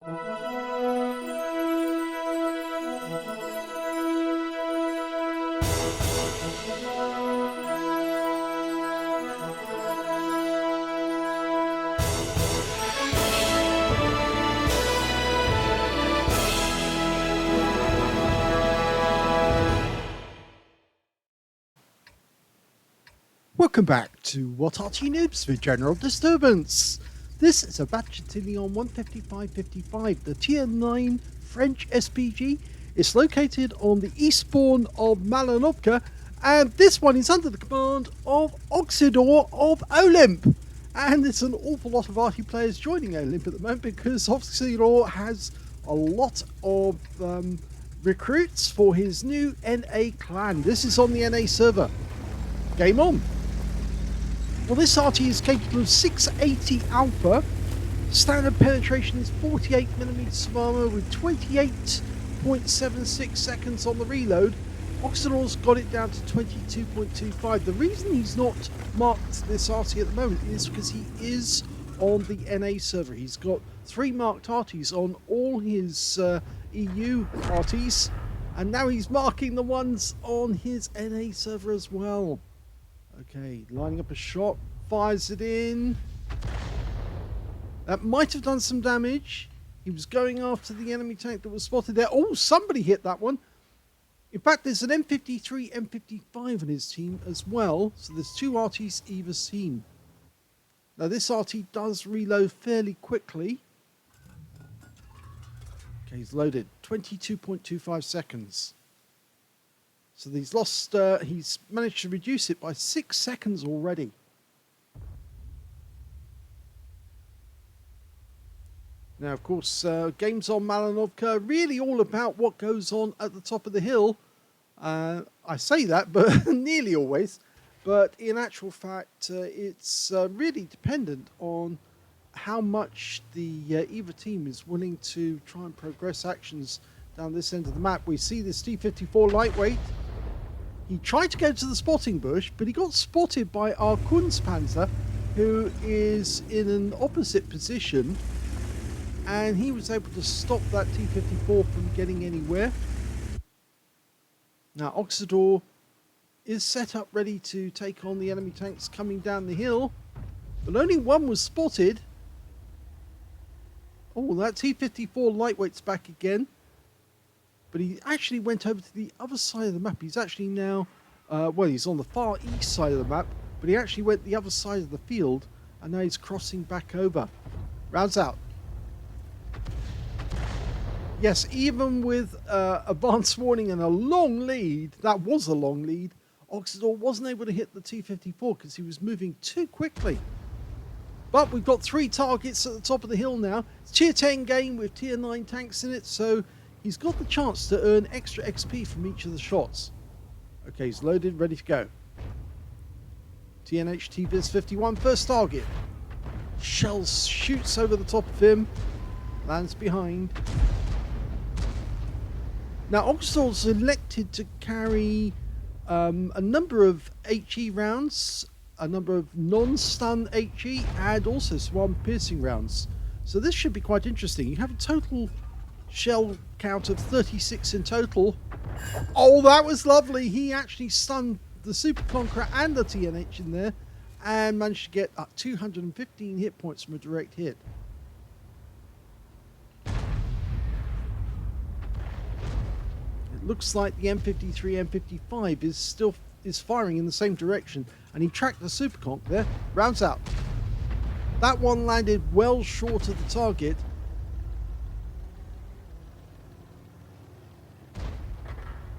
Welcome back to What Arty Noobs with General Disturbance. This is a Bat Châtillon 15555, the Tier 9 French SPG. It's located on the eastbourne of Malinovka, and this one is under the command of Oksydor of OLIMP. And there's an awful lot of Arty players joining OLIMP at the moment because Oksydor has a lot of recruits for his new NA clan. This is on the NA server. Game on. Well, this Arty is capable of 680 alpha. Standard penetration is 48mm of armor with 28.76 seconds on the reload. Oksydor's got it down to 22.25. The reason he's not marked this Arty at the moment is because he is on the NA server. He's got 3 marked Artys on all his EU Artys, and now he's marking the ones on his NA server as well. Okay, lining up a shot, fires it in. That might have done some damage. He was going after the enemy tank that was spotted there. Oh, somebody hit that one. In fact, there's an M53, M55 on his team as well. So there's 2 Artys either team. Now this Arty does reload fairly quickly. Okay, he's loaded. 22.25 seconds. So he's lost, he's managed to reduce it by 6 seconds already. Now, of course, games on Malinovka are really all about what goes on at the top of the hill. I say that, but nearly always. But in actual fact, it's really dependent on how much the either team is willing to try and progress actions down this end of the map. We see this T-54 lightweight. He tried to go to the spotting bush, but he got spotted by our Kunstpanzer, who is in an opposite position, and he was able to stop that T-54 from getting anywhere. Now Oksydor is set up ready to take on the enemy tanks coming down the hill, but only one was spotted. Oh, that T-54 lightweight's back again. But he actually went over to the other side of the map. He's actually now, well, he's on the far east side of the map, but he actually went the other side of the field, and now he's crossing back over. Rounds out. Yes, even with advance warning and a long lead, that was a long lead, Oksydor wasn't able to hit the T-54 because he was moving too quickly. But we've got 3 targets at the top of the hill now. It's Tier 10 game with Tier 9 tanks in it, so he's got the chance to earn extra XP from each of the shots. Okay, he's loaded, ready to go. TNH T-Viz 51, first target. Shell shoots over the top of him, lands behind. Now, Oksydor's elected to carry a number of HE rounds, a number of non-stun HE, and also some piercing rounds. So this should be quite interesting. You have a total shell count of 36 in total. Oh, that was lovely. He actually stunned the Super Conqueror and the TNH in there and managed to get 215 hit points from a direct hit. It looks like the M53, M55 is firing in the same direction, and he tracked the Super Conch there. Rounds out. That one landed well short of the target.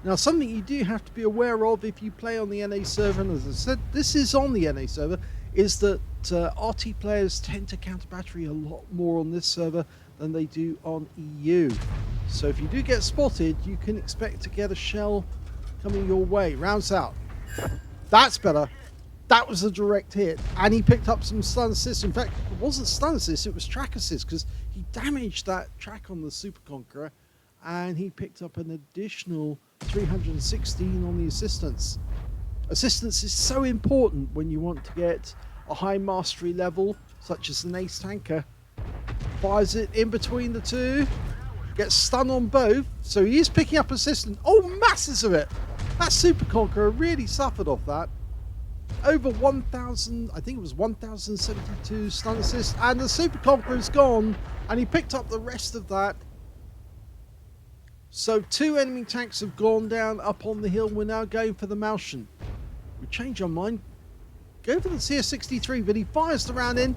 Now, something you do have to be aware of if you play on the NA server, and as I said, this is on the NA server, is that RT players tend to counter battery a lot more on this server than they do on EU. So if you do get spotted, you can expect to get a shell coming your way. Rounds out. That's better. That was a direct hit, and he picked up some stun assist. In fact, it wasn't stun assist, it was track assist, because he damaged that track on the Super Conqueror, and he picked up an additional 316 on the assistance. Assistance is so important when you want to get a high mastery level, such as an ace tanker. Fires it in between the two. Gets stunned on both. So he is picking up assistance. Oh, masses of it. That Super Conqueror really suffered off that. Over 1,000, I think it was 1,072 stun assists. And the Super Conqueror is gone. And he picked up the rest of that. So 2 enemy tanks have gone down up on the hill. We're now going for the Malshan. We change our mind. Go for the CS63, but he fires the round in.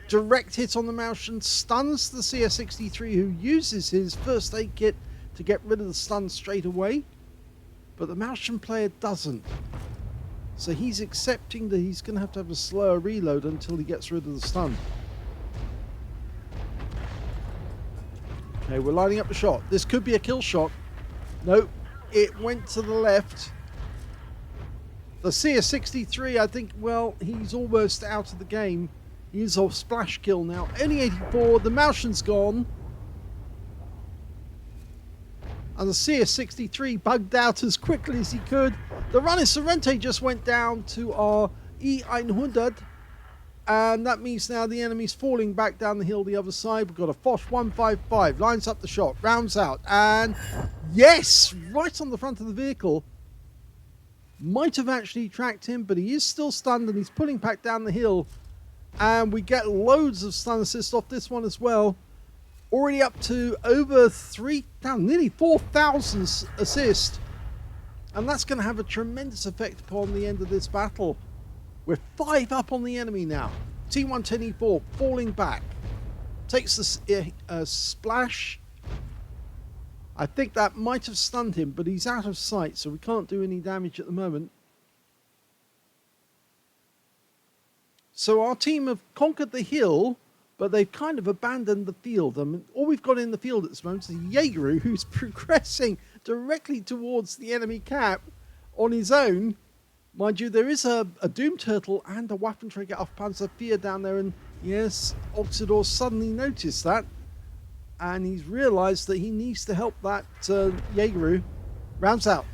Direct hit on the Malshan. Stuns the CS63, who uses his first aid kit to get rid of the stun straight away. But the Malshan player doesn't. So he's accepting that he's going to have a slower reload until he gets rid of the stun. Okay, we're lining up the shot. This could be a kill shot. Nope, it went to the left. The CS63, I think, well, he's almost out of the game. He is off splash kill now. Only 84. The Malshan's gone. And the CS63 bugged out as quickly as he could. The Runner Sorrente just went down to our E100. And that means now the enemy's falling back down the hill the other side. We've got a Foch 155. Lines up the shot. Rounds out. And yes! Right on the front of the vehicle. Might have actually tracked him, but he is still stunned and he's pulling back down the hill. And we get loads of stun assists off this one as well. Already up to over 3,000, nearly 4,000 assists. And that's going to have a tremendous effect upon the end of this battle. We're 5 up on the enemy now. T110E4 falling back. Takes the splash. I think that might have stunned him, but he's out of sight, so we can't do any damage at the moment. So our team have conquered the hill, but they've kind of abandoned the field. I mean, all we've got in the field at this moment is Jaegeru, who's progressing directly towards the enemy cap on his own. Mind you, there is a Doom Turtle and a Waffenträger auf Panzer IV down there, and yes, Oksydor suddenly noticed that, and he's realised that he needs to help that Jaegeru. Rounds out.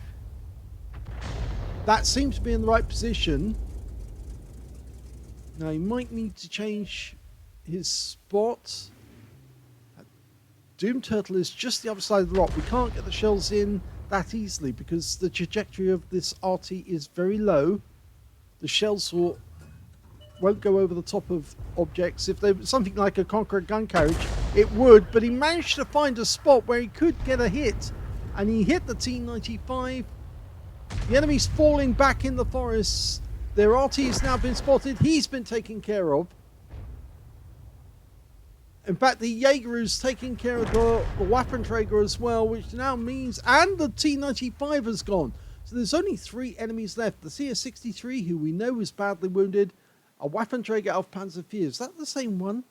That seems to be in the right position. Now he might need to change his spot. Doom Turtle is just the other side of the rock. We can't get the shells in that easily because the trajectory of this Arty is very low. The shells won't go over the top of objects. If they were something like a Conqueror gun carriage, it would, but he managed to find a spot where he could get a hit, and he hit the T95. The enemy's falling back in the forest. Their Arty has now been spotted. He's been taken care of. In fact, the Jaegeru's taking care of the Waffenträger as well, which now means... And the T95 has gone. So there's only 3 enemies left. The CS63, who we know is badly wounded. A Waffenträger auf Panzer IV. Is that the same one?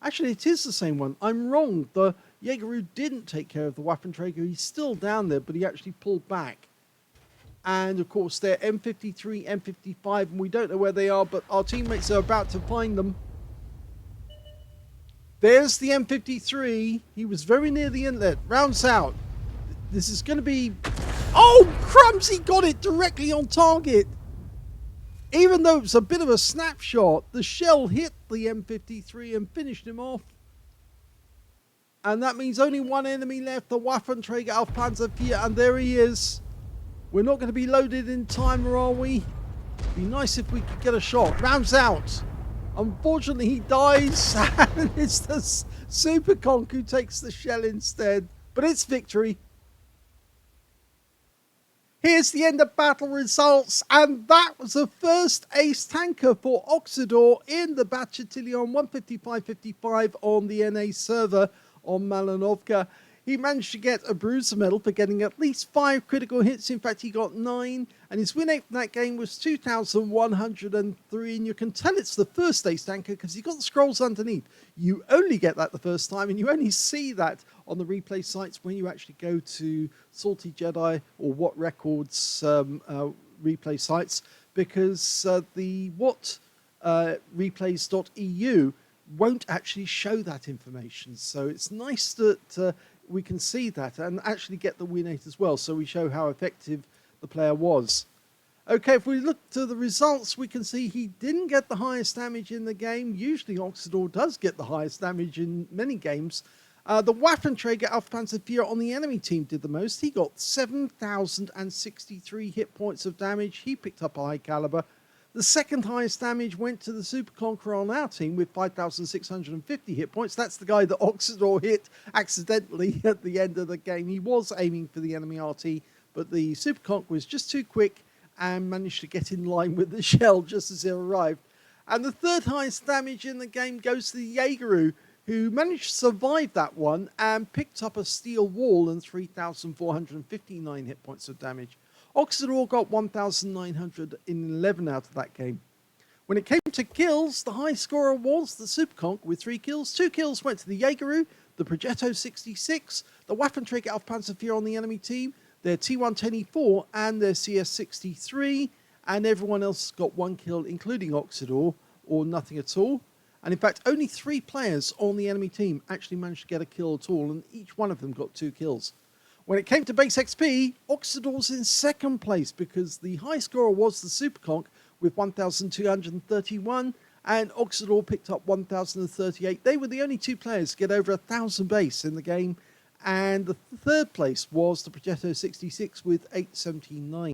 Actually, it is the same one. I'm wrong. The Jaegeru didn't take care of the Waffenträger. He's still down there, but he actually pulled back. And, of course, they're M53, M55, and we don't know where they are, but our teammates are about to find them. There's the M53. He was very near the inlet. Rounds out. This is going to be... Oh, crumbs! He got it directly on target. Even though it's a bit of a snapshot, the shell hit the M53 and finished him off. And that means only 1 enemy left, the Waffenträger auf Panzer IV, and there he is. We're not going to be loaded in time, or are we? It'd be nice if we could get a shot. Rounds out. Unfortunately, he dies, and it's the Super Conk who takes the shell instead. But it's victory. Here's the end of battle results, and that was the first ace tanker for Oksydor in the Bat Châtillon 155-55 on the NA server on Malinovka. He managed to get a Bruiser medal for getting at least 5 critical hits. In fact, he got 9. And his win rate from that game was 2,103. And you can tell it's the first ace tanker because he got the scrolls underneath. You only get that the first time. And you only see that on the replay sites when you actually go to Salty Jedi or What Records replay sites. Because the What replays.eu won't actually show that information. So it's nice that... we can see that and actually get the win rate as well, so we show how effective the player was. Okay, if we look to the results, we can see he didn't get the highest damage in the game. Usually Oksydor does get the highest damage in many games. The Waffenträger Aufpanzerführer on the enemy team did the most. He got 7,063 hit points of damage. He picked up a high caliber. The second highest damage went to the Super Conqueror on our team with 5,650 hit points. That's the guy that Oksydor hit accidentally at the end of the game. He was aiming for the enemy Arty, but the Super Conqueror was just too quick and managed to get in line with the shell just as it arrived. And the third highest damage in the game goes to the Jaegeru, who managed to survive that one and picked up a steel wall and 3,459 hit points of damage. Oksydor got 1,911 out of that game. When it came to kills, the high scorer was the Superconk with 3 kills. 2 kills went to the Jaegeru, the Progetto 66, the Waffenträger Aufpanzerführer on the enemy team, their T110E4 and their CS63, and everyone else got 1 kill, including Oksydor, or nothing at all. And in fact, only 3 players on the enemy team actually managed to get a kill at all, and each one of them got 2 kills. When it came to base XP, Oksydor's in second place because the high scorer was the Superconk with 1,231, and Oksydor picked up 1,038. They were the only 2 players to get over 1,000 base in the game, and the third place was the Progetto 66 with 879.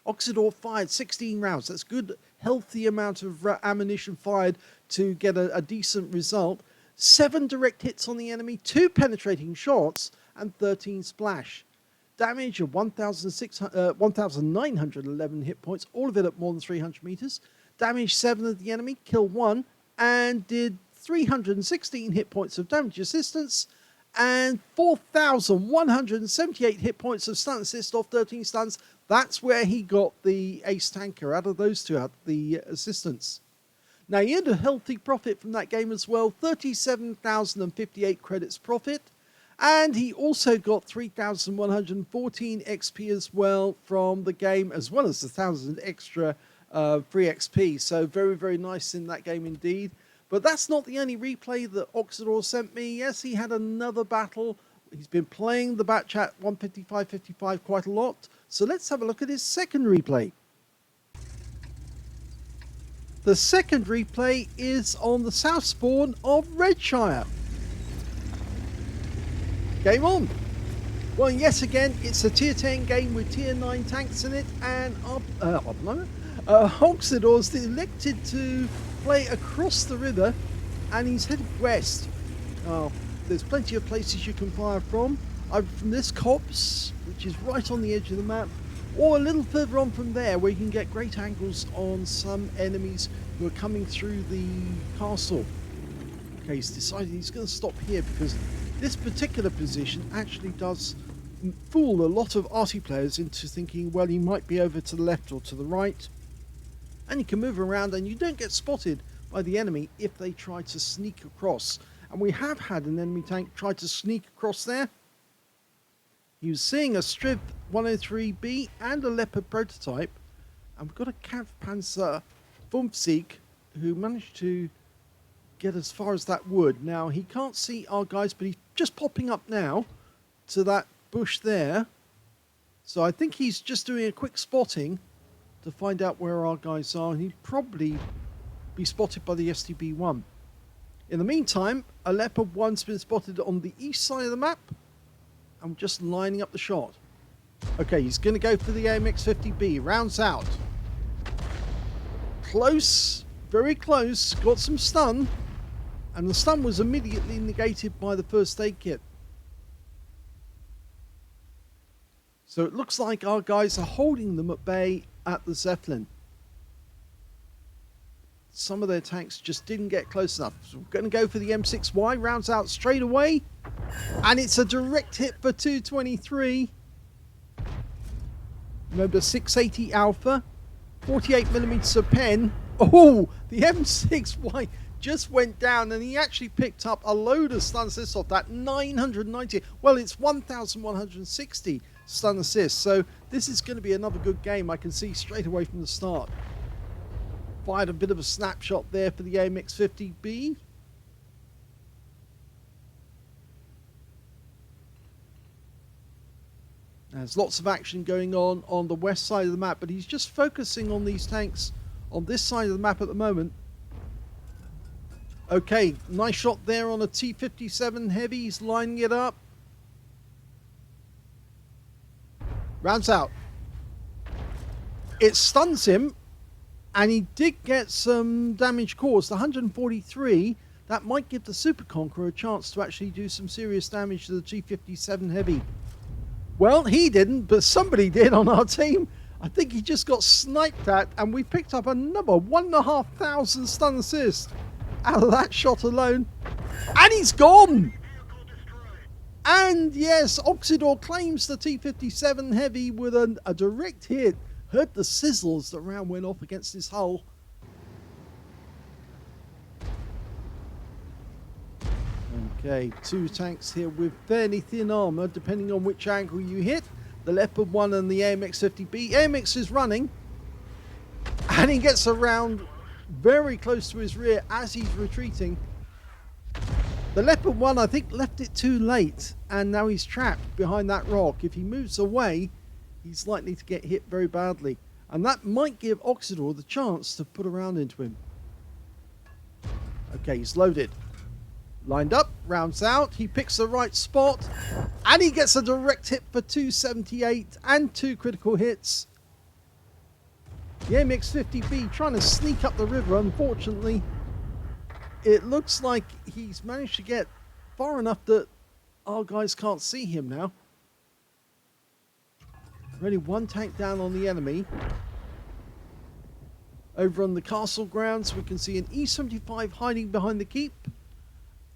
Oksydor fired 16 rounds. That's good, healthy amount of ammunition fired to get a decent result. 7 direct hits on the enemy, 2 penetrating shots, and 13 splash. Damage of 1,911 hit points, all of it at more than 300 meters. Damage 7 of the enemy, kill 1, and did 316 hit points of damage assistance, and 4,178 hit points of stun assist off 13 stuns. That's where he got the ace tanker out of those 2, out the assistants. Now he had a healthy profit from that game as well, 37,058 credits profit. And he also got 3,114 XP as well from the game, as well as 1,000 extra free XP. So very, very nice in that game indeed. But that's not the only replay that Oksydor sent me. Yes, he had another battle. He's been playing the Bat Chat 155-55 quite a lot. So let's have a look at his second replay. The second replay is on the south spawn of Redshire. Game on! Well, yet again, it's a tier 10 game with tier 9 tanks in it, and Oksydor's elected to play across the river, and he's headed west. There's plenty of places you can fire from, either from this copse, which is right on the edge of the map, or a little further on from there, where you can get great angles on some enemies who are coming through the castle. Okay, he's decided he's going to stop here because this particular position actually does fool a lot of Arty players into thinking, well, he might be over to the left or to the right. And you can move around and you don't get spotted by the enemy if they try to sneak across. And we have had an enemy tank try to sneak across there. He was seeing a Striv 103B and a Leopard prototype. And we've got a Kampfpanzer Fumpsieg who managed to get as far as that wood. Now, he can't see our guys, but he's just popping up now to that bush there. So I think he's just doing a quick spotting to find out where our guys are, and he'd probably be spotted by the STB-1. In the meantime, a Leopard 1's been spotted on the east side of the map. I'm just lining up the shot. Okay, he's going to go for the AMX-50B. Rounds out. Close, very close, got some stun. And the stun was immediately negated by the first aid kit. So it looks like our guys are holding them at bay at the Zeppelin. Some of their tanks just didn't get close enough. So we're going to go for the M6Y. Rounds out straight away. And it's a direct hit for 223. Remember, 680 Alpha. 48mm of pen. Oh, the M6Y just went down, and he actually picked up a load of stun assists off that. 990. Well, it's 1,160 stun assists. So this is going to be another good game. I can see straight away from the start. Fired a bit of a snapshot there for the AMX-50B. There's lots of action going on the west side of the map, but he's just focusing on these tanks on this side of the map at the moment. Okay, nice shot there on a T-57 heavy. He's lining it up. Rounds out. It stuns him, and he did get some damage caused. 143. That might give the Super Conqueror a chance to actually do some serious damage to the T-57 heavy. Well, he didn't, but somebody did on our team. I think he just got sniped at, and we picked up another 1,500 stun assist out of that shot alone. And he's gone! And yes, Oksydor claims the T-57 heavy with a direct hit. Heard the sizzle as the round went off against his hull. Okay, 2 tanks here with fairly thin armor, depending on which angle you hit. The Leopard 1 and the AMX-50B. AMX is running, and he gets around very close to his rear as he's retreating. The Leopard 1, I think, left it too late, and now he's trapped behind that rock. If he moves away, he's likely to get hit very badly, and that might give Oksydor the chance to put a round into him. Okay, he's loaded. Lined up, rounds out, he picks the right spot, and he gets a direct hit for 278 and 2 critical hits. The MX-50B trying to sneak up the river. Unfortunately, it looks like he's managed to get far enough that our guys can't see him now. Only 1 tank down on the enemy. Over on the castle grounds, we can see an E-75 hiding behind the keep.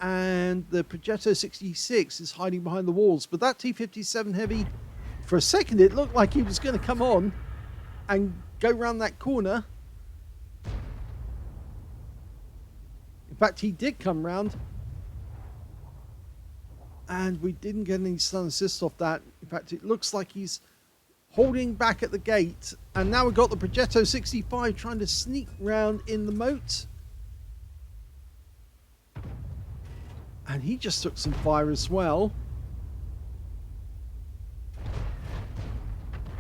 And the Progetto 66 is hiding behind the walls. But that T-57 heavy, for a second, it looked like he was going to come on and go round that corner. In fact, he did come round. And we didn't get any stun assist off that. In fact, it looks like he's holding back at the gate. And now we've got the Progetto 65 trying to sneak round in the moat. And he just took some fire as well.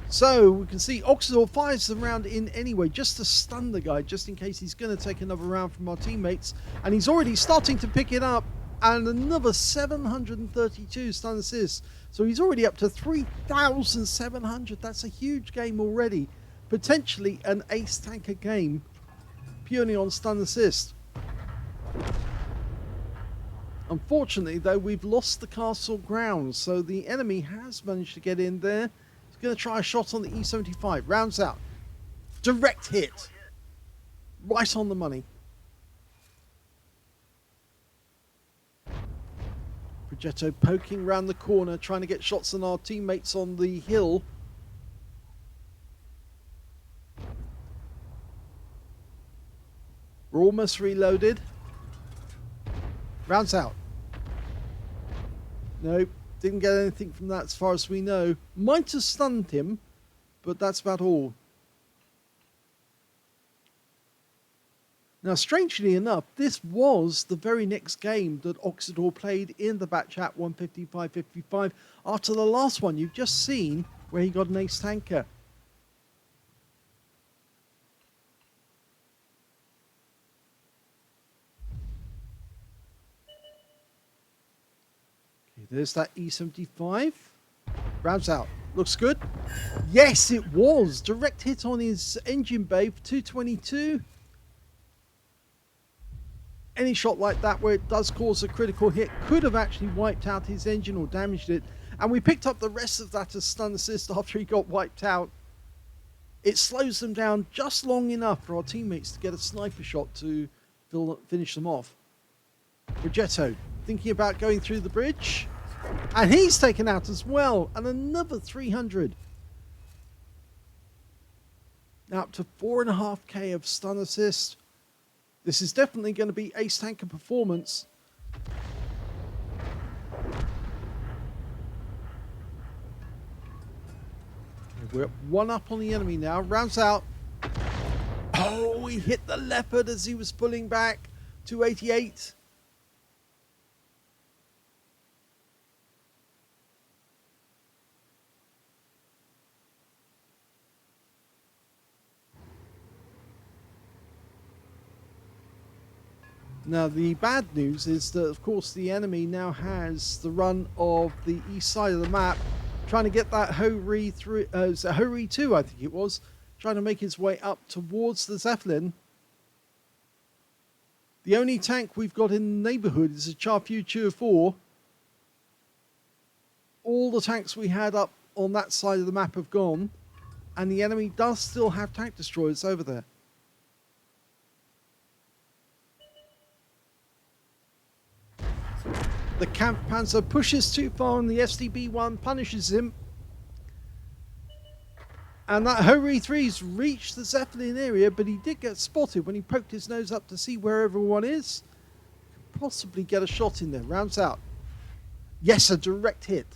So we can see Oksydor fires the round in anyway, just to stun the guy, just in case he's going to take another round from our teammates. And he's already starting to pick it up. And another 732 stun assists. So he's already up to 3,700. That's a huge game already. Potentially an ace tanker game purely on stun assist. Unfortunately, though, we've lost the castle grounds, so the enemy has managed to get in there. He's going to try a shot on the E-75. Rounds out. Direct hit. Right on the money. Progetto poking round the corner, trying to get shots on our teammates on the hill. We're almost reloaded. Rounds out. Nope, didn't get anything from that as far as we know. Might have stunned him, but that's about all. Now, strangely enough, this was the very next game that Oksydor played in the Bat Chat 155-55 after the last one you've just seen where he got an ace tanker. There's that E-75. Rounds out. Looks good. Yes, it was. Direct hit on his engine bay for 222. Any shot like that where it does cause a critical hit could have actually wiped out his engine or damaged it. And we picked up the rest of that as stun assist after he got wiped out. It slows them down just long enough for our teammates to get a sniper shot to finish them off. Progetto thinking about going through the bridge. And he's taken out as well. And another 300. Now up to 4.5k of stun assist. This is definitely going to be ace tanker performance. We're 1 up on the enemy now. Rounds out. Oh, he hit the Leopard as he was pulling back. 288. Now, the bad news is that, of course, the enemy now has the run of the east side of the map, trying to get that Hori 3, Hori 2, I think it was, trying to make his way up towards the Zeppelin. The only tank we've got in the neighborhood is a Châtillon 4. All the tanks we had up on that side of the map have gone, and the enemy does still have tank destroyers over there. The Kampfpanzer pushes too far and the SDB-1 punishes him. And that Hori 3's reached the Zeppelin area, but he did get spotted when he poked his nose up to see where everyone is. Could possibly get a shot in there. Rounds out. Yes, a direct hit.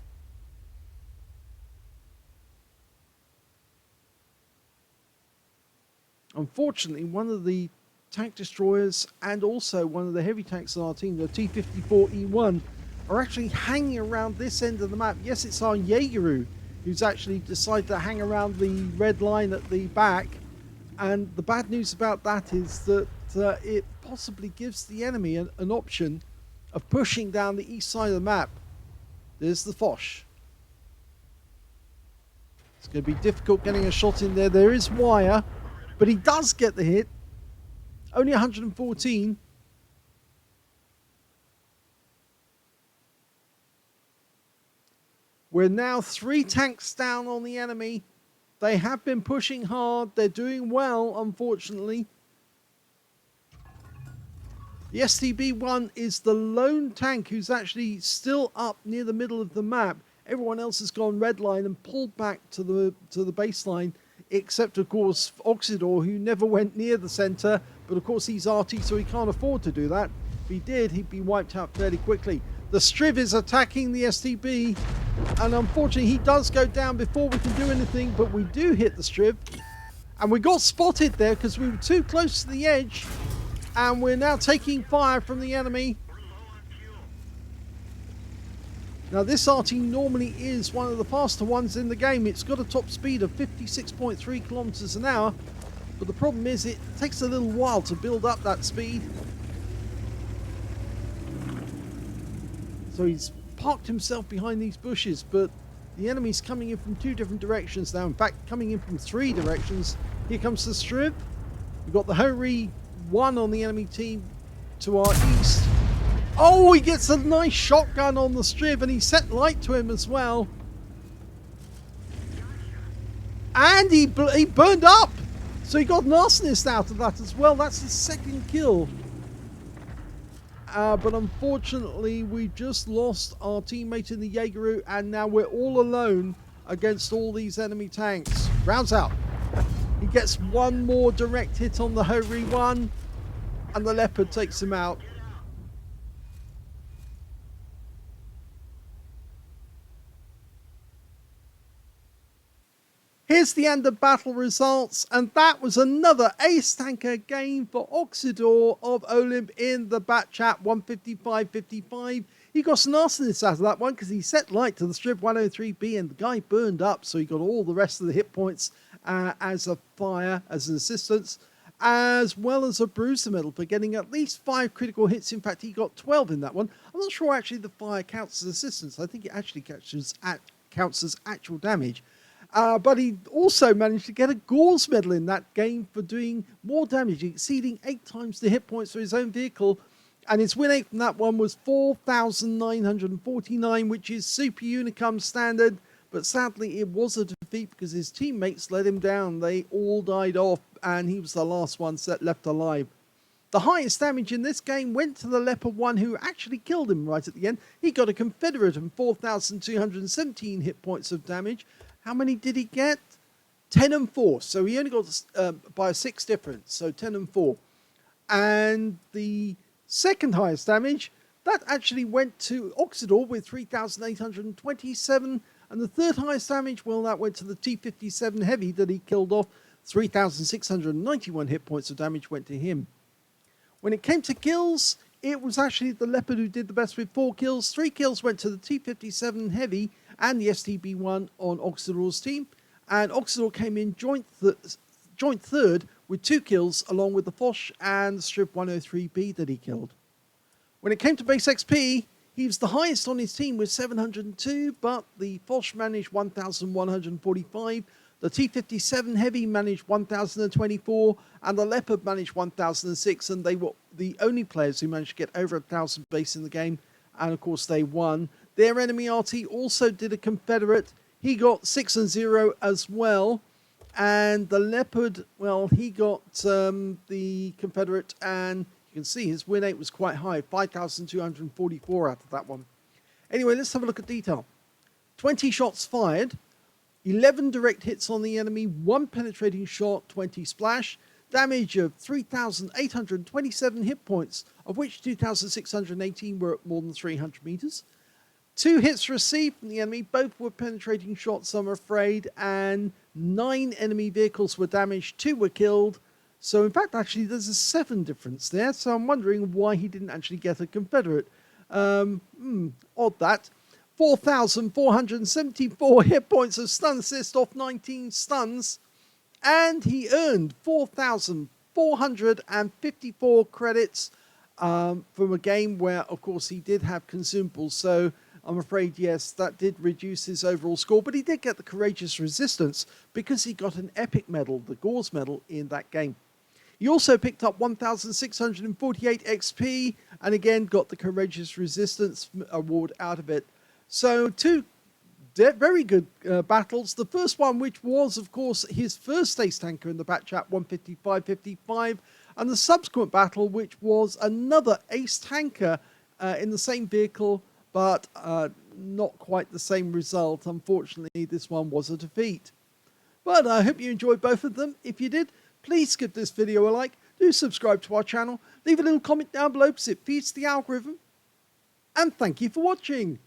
Unfortunately, one of the tank destroyers and also one of the heavy tanks on our team, the T-54E1, are actually hanging around this end of the map. Yes, it's our Jaegeru who's actually decided to hang around the red line at the back. And the bad news about that is that it possibly gives the enemy an option of pushing down the east side of the map. There's the Foch. It's going to be difficult getting a shot in there. There is wire, but he does get the hit. Only 114. We're now 3 tanks down on the enemy. They have been pushing hard. They're doing well, unfortunately. The STB-1 is the lone tank who's actually still up near the middle of the map. Everyone else has gone red line and pulled back to the baseline, except, of course, Oksydor, who never went near the center. But, of course, he's Arty, so he can't afford to do that. If he did, he'd be wiped out fairly quickly. The Striv is attacking the STB, and unfortunately, he does go down before we can do anything, but we do hit the Striv. And we got spotted there because we were too close to the edge, and we're now taking fire from the enemy. Now, this Arty normally is one of the faster ones in the game. It's got a top speed of 56.3 kilometers an hour, but the problem is it takes a little while to build up that speed. So he's parked himself behind these bushes, but the enemy's coming in from 2 different directions now. In fact, coming in from 3 directions. Here comes the Striv. We've got the Hori 1 on the enemy team to our east. Oh, he gets a nice shotgun on the Striv, and he set light to him as well. And he burned up. So he got an arsonist out of that as well. That's his 2nd kill. But unfortunately, we just lost our teammate in the Jaegeru, and now we're all alone against all these enemy tanks. Rounds out. He gets 1 more direct hit on the Hori 1, and the Leopard takes him out. Here's the end of battle results, and that was another ace tanker game for Oksydor of Olymp in the Bat Chat 155-55. He got some arsonists out of that one because he set light to the Striv 103B, and the guy burned up, so he got all the rest of the hit points as a fire, as an assistance, as well as a bruiser medal for getting at least 5 critical hits. In fact, he got 12 in that one. I'm not sure actually the fire counts as assistance. I think it actually counts as actual damage. But he also managed to get a Gauze medal in that game for doing more damage, exceeding 8 times the hit points for his own vehicle. And his win rate from that one was 4,949, which is Super Unicum standard. But sadly, it was a defeat because his teammates let him down. They all died off, and he was the last one left alive. The highest damage in this game went to the Leopard 1, who actually killed him right at the end. He got a Confederate and 4,217 hit points of damage. How many did he get? 10 and 4. So he only got by a 6 difference. So 10 and 4. And the second highest damage, that actually went to Oksydor with 3,827. And the third highest damage, well, that went to the T-57 Heavy that he killed off. 3,691 hit points of damage went to him. When it came to kills, it was actually the Leopard who did the best with 4 kills. 3 kills went to the T-57 Heavy and the STB-1 on Oksydor's team. And Oksydor came in joint third with 2 kills, along with the Foch and the Striv 103B that he killed. When it came to base XP, he was the highest on his team with 702, but the Foch managed 1,145, the T57 Heavy managed 1,024, and the Leopard managed 1,006, and they were the only players who managed to get over 1,000 base in the game, and of course they won. Their enemy Arty also did a Confederate. He got 6 and 0 as well. And the Leopard, well, he got the Confederate, and you can see his win rate was quite high, 5,244 out of that one. Anyway, let's have a look at detail. 20 shots fired, 11 direct hits on the enemy, 1 penetrating shot, 20 splash, damage of 3,827 hit points, of which 2,618 were at more than 300 meters. 2 hits received from the enemy, both were penetrating shots, I'm afraid, and 9 enemy vehicles were damaged, 2 were killed. So in fact, actually, there's a 7 difference there, so I'm wondering why he didn't actually get a Confederate. Odd that. 4,474 hit points of stun assist off 19 stuns, and he earned 4,454 credits from a game where, of course, he did have consumables, so I'm afraid, yes, that did reduce his overall score, but he did get the Courageous Resistance because he got an epic medal, the Gauze medal, in that game. He also picked up 1,648 XP and again got the Courageous Resistance award out of it. So 2 very good battles. The first one, which was, of course, his first ace tanker in the Bat Chat 155-55, and the subsequent battle, which was another ace tanker in the same vehicle, but not quite the same result. Unfortunately, this one was a defeat. But I hope you enjoyed both of them. If you did, please give this video a like, do subscribe to our channel, leave a little comment down below because it feeds the algorithm, and thank you for watching.